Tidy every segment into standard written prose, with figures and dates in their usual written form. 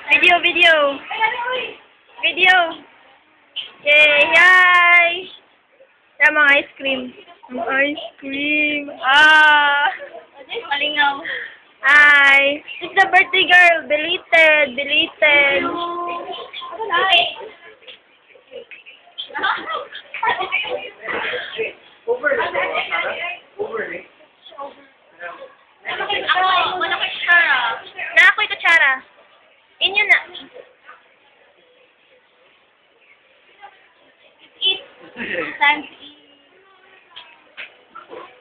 Video, video. Video. Yay, hi. Yan mga ice cream. Ang ice cream. Ah. Malingaw. Hi. It's the birthday girl. Belated. Belated. Wala ko kutsara. Na ako'y kutsara. Inyo na. Eat. Time to eat.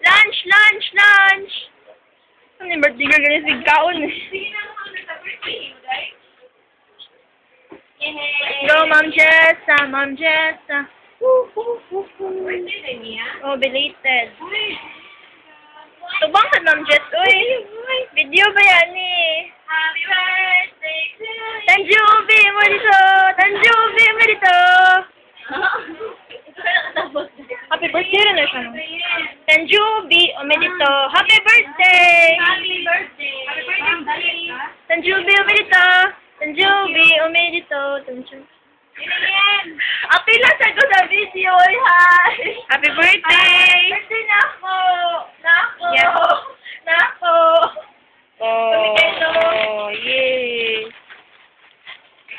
Lunch, lunch, lunch. Ano yung birthday girl ganyan sigkaon eh. Go, Ma'am Jessa, Ma'am Jessa. Oh, belated. Tubang sa Ma'am Jess, uy. Video ba yan eh? Happy birthday to you. Tanjubi mo dito! Tanjubi mo dito! Happy birthday rin na siya. No? Tanjubi mo dito. Happy birthday! Happy birthday. Happy birthday. Tanjubi mo dito. Tanjubi mo dito. Tanjubi. Apila sa ko sa video, hi! Happy birthday! Birthday na ako! Nako! Yeah. Nako! Oh, yay!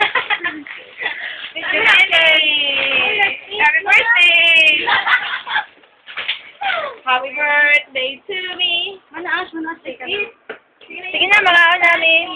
Happy birthday! Happy birthday! Happy birthday to me! Manaas, take Sige na, malaon namin.